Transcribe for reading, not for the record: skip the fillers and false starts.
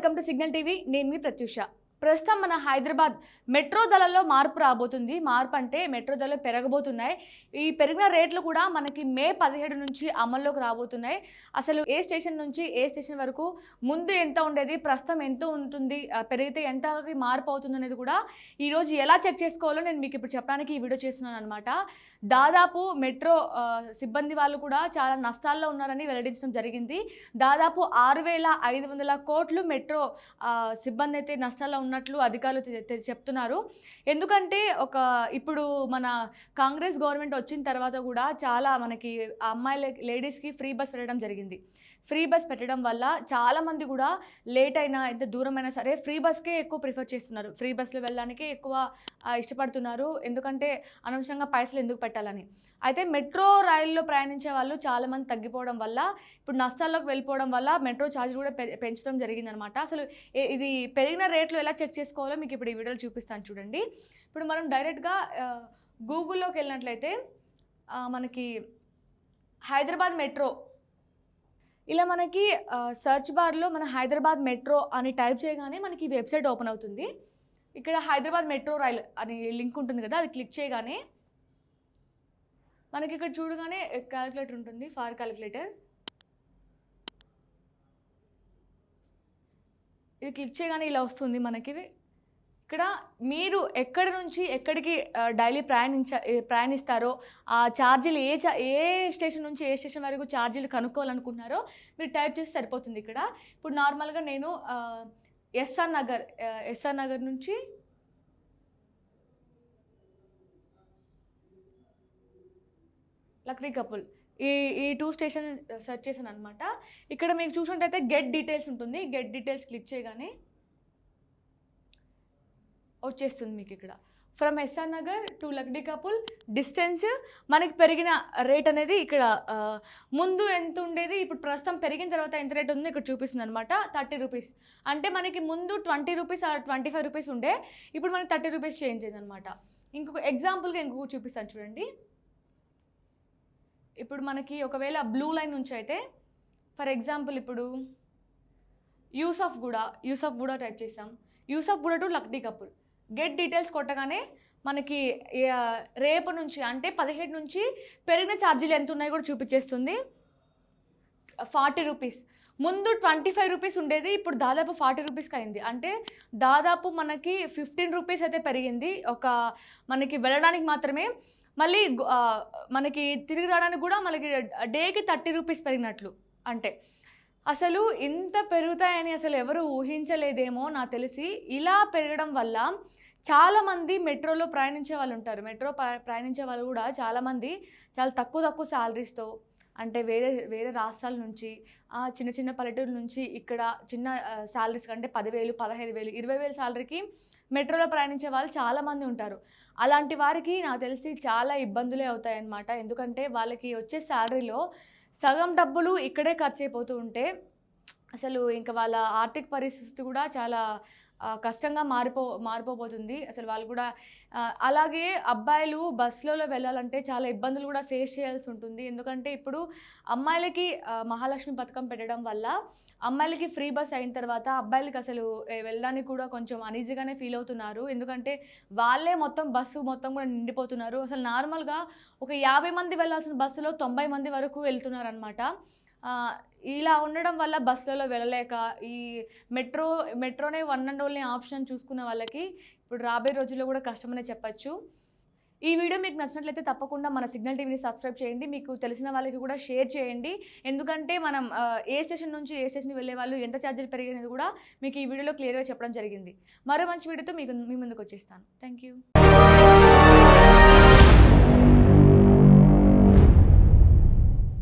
Welcome to signal TV. నేను మీ ప్రత్యూష. ప్రస్తుతం మన హైదరాబాద్ మెట్రో ధరల్లో మార్పు రాబోతుంది. మార్పు అంటే మెట్రో ధరలు పెరగబోతున్నాయి. ఈ పెరిగిన రేట్లు కూడా మనకి మే 17 నుంచి అమల్లోకి రాబోతున్నాయి. అసలు ఏ స్టేషన్ నుంచి ఏ స్టేషన్ వరకు ముందు ఎంత ఉండేది, ప్రస్తుతం ఎంత ఉంటుంది, పెరిగితే ఎంతకి మార్పు అవుతుంది అనేది కూడా ఈరోజు ఎలా చెక్ చేసుకోవాలో నేను మీకు ఇప్పుడు చెప్పడానికి ఈ వీడియో చేస్తున్నాను అనమాట. దాదాపు మెట్రో సిబ్బంది వాళ్ళు కూడా చాలా నష్టాల్లో ఉన్నారని వెల్లడించడం జరిగింది. దాదాపు 6,500 కోట్లు మెట్రో సిబ్బంది అయితే నష్టాల్లో ఉన్నట్లు అధికారులు చెప్తున్నారు. ఎందుకంటే ఇప్పుడు మన కాంగ్రెస్ గవర్నమెంట్ వచ్చిన తర్వాత కూడా చాలా మనకి అమ్మాయిల లేడీస్కి ఫ్రీ బస్ పెట్టడం జరిగింది. ఫ్రీ బస్ పెట్టడం వల్ల చాలామంది కూడా లేట్ అయినా ఎంత దూరమైనా సరే ఫ్రీ బస్కే ఎక్కువ ప్రిఫర్ చేస్తున్నారు. ఫ్రీ బస్లో వెళ్ళడానికే ఎక్కువ ఇష్టపడుతున్నారు. ఎందుకంటే అనవసరంగా పైసలు ఎందుకు పెట్టాలని. అయితే మెట్రో రైల్లో ప్రయాణించే వాళ్ళు చాలామంది తగ్గిపోవడం వల్ల ఇప్పుడు నష్టాల్లోకి వెళ్ళిపోవడం వల్ల మెట్రో ఛార్జ్ కూడా పెంచడం జరిగిందనమాట. అసలు ఇది పెరిగిన రేట్లు ఎలా చెక్ చేసుకోవాలో మీకు ఇప్పుడు ఈ వీడియోలో చూపిస్తాను చూడండి. ఇప్పుడు మనం డైరెక్ట్గా గూగుల్లోకి వెళ్ళినట్లయితే మనకి హైదరాబాద్ మెట్రో ఇలా మనకి సర్చ్ బార్లో మన హైదరాబాద్ మెట్రో అని టైప్ చేయగానే మనకి వెబ్సైట్ ఓపెన్ అవుతుంది. ఇక్కడ హైదరాబాద్ మెట్రో రైల్ అని లింక్ ఉంటుంది కదా, అది క్లిక్ చేయగానే మనకి ఇక్కడ చూడగానే క్యాలిక్యులేటర్ ఉంటుంది, ఫార్ క్యాలిక్యులేటర్. ఇది క్లిక్ చేయగానే ఇలా వస్తుంది మనకి. ఇక్కడ మీరు ఎక్కడి నుంచి ఎక్కడికి డైలీ ప్రయాణిస్తారో ఆ ఛార్జీలు ఏ స్టేషన్ నుంచి ఏ స్టేషన్ వరకు ఛార్జీలు కనుక్కోవాలనుకుంటున్నారో మీరు టైప్ చేస్తే సరిపోతుంది. ఇక్కడ ఇప్పుడు నార్మల్గా నేను ఎస్ఆర్ నగర్ నుంచి లక్డీ కపుల్ ఈ 2 స్టేషన్ సెర్చ్ చేశాను అనమాట. ఇక్కడ మీకు చూసినట్టయితే గెట్ డీటెయిల్స్ ఉంటుంది. గెట్ డీటెయిల్స్ క్లిక్ చేయగానే వచ్చేస్తుంది మీకు ఇక్కడ from SR Nagar to Lakdikapul distance మనకి పెరిగిన రేట్ అనేది ఇక్కడ ముందు ఎంత ఉండేది, ఇప్పుడు ప్రస్తుతం పెరిగిన తర్వాత ఎంత రేట్ ఉందో ఇక్కడ చూపిస్తుంది అనమాట. 30 రూపీస్ అంటే మనకి ముందు 20 రూపీస్ ఆర్ 25 రూపీస్ ఉండే, ఇప్పుడు మనకి 30 రూపీస్ చేంజ్ అయింది అనమాట. ఇంకొక ఎగ్జాంపుల్గా ఇంకొక చూపిస్తాను చూడండి. ఇప్పుడు మనకి ఒకవేళ బ్లూ లైన్ నుంచి అయితే ఫర్ ఎగ్జాంపుల్ ఇప్పుడు యూసఫ్ గూడా టైప్ చేసాం. యూసఫ్ గూడా to Lakdi couple get details కొట్టగానే మనకి రేపు నుంచి అంటే 17 నుంచి పెరిగిన ఛార్జీలు ఎంత ఉన్నాయో కూడా చూపించేస్తుంది. 40 రూపీస్ ముందు 25 రూపీస్ ఉండేది, ఇప్పుడు దాదాపు 40 రూపీస్కి అయింది. అంటే దాదాపు మనకి 15 రూపీస్ అయితే పెరిగింది మనకి వెళ్ళడానికి మాత్రమే. మళ్ళీ మనకి తిరిగి రావడానికి కూడా మనకి డేకి 30 రూపీస్ పెరిగినట్లు. అంటే అసలు ఇంత పెరుగుతాయని అసలు ఎవరు ఊహించలేదేమో నాకు తెలిసి. ఇలా పెరగడం వల్ల చాలామంది మెట్రోలో ప్రయాణించే వాళ్ళు ఉంటారు. మెట్రో ప్రయాణించే వాళ్ళు కూడా చాలామంది చాలా తక్కువ శాలరీస్తో అంటే వేరే రాష్ట్రాల నుంచి చిన్న చిన్న పల్లెటూరు నుంచి ఇక్కడ చిన్న శాలరీస్ కంటే 10,000, 15,000, 20,000 శాలరీకి మెట్రోలో ప్రయాణించే వాళ్ళు చాలామంది ఉంటారు. అలాంటి వారికి నాకు తెలిసి చాలా ఇబ్బందులే అవుతాయన్నమాట. ఎందుకంటే వాళ్ళకి వచ్చే శాలరీలో సగం డబ్బులు ఇక్కడే ఖర్చు అయిపోతూ ఉంటే అసలు ఇంకా వాళ్ళ ఆర్థిక పరిస్థితి కూడా చాలా కష్టంగా మారిపోతుంది. అసలు వాళ్ళు కూడా అలాగే అబ్బాయిలు బస్సులలో వెళ్ళాలంటే చాలా ఇబ్బందులు కూడా ఫేస్ చేయాల్సి ఉంటుంది. ఎందుకంటే ఇప్పుడు అమ్మాయిలకి మహాలక్ష్మి పథకం పెట్టడం వల్ల అమ్మాయిలకి ఫ్రీ బస్ అయిన తర్వాత అబ్బాయిలకి అసలు వెళ్ళడానికి కూడా కొంచెం అనీజీగానే ఫీల్ అవుతున్నారు. ఎందుకంటే వాళ్ళే బస్సు మొత్తం కూడా నిండిపోతున్నారు. అసలు నార్మల్గా ఒక 50 మంది వెళ్ళాల్సిన బస్సులో 90 మంది వరకు వెళ్తున్నారు అనమాట. ఇలా ఉండడం వల్ల బస్సులలో వెళ్ళలేక ఈ మెట్రోనే వన్ అండ్ ఓన్లీ ఆప్షన్ చూసుకున్న వాళ్ళకి ఇప్పుడు రాబోయే రోజుల్లో కూడా కష్టమనే చెప్పచ్చు. ఈ వీడియో మీకు నచ్చినట్లయితే తప్పకుండా మన సిగ్నల్ టీవీని సబ్స్క్రైబ్ చేయండి. మీకు తెలిసిన వాళ్ళకి కూడా షేర్ చేయండి. ఎందుకంటే మనం ఏ స్టేషన్ నుంచి ఏ స్టేషన్కి వెళ్ళే వాళ్ళు ఎంత ఛార్జీలు పెరిగినది కూడా మీకు ఈ వీడియోలో క్లియర్గా చెప్పడం జరిగింది. మరో మంచి వీడియోతో మీ ముందుకు వచ్చేస్తాను. Thank you.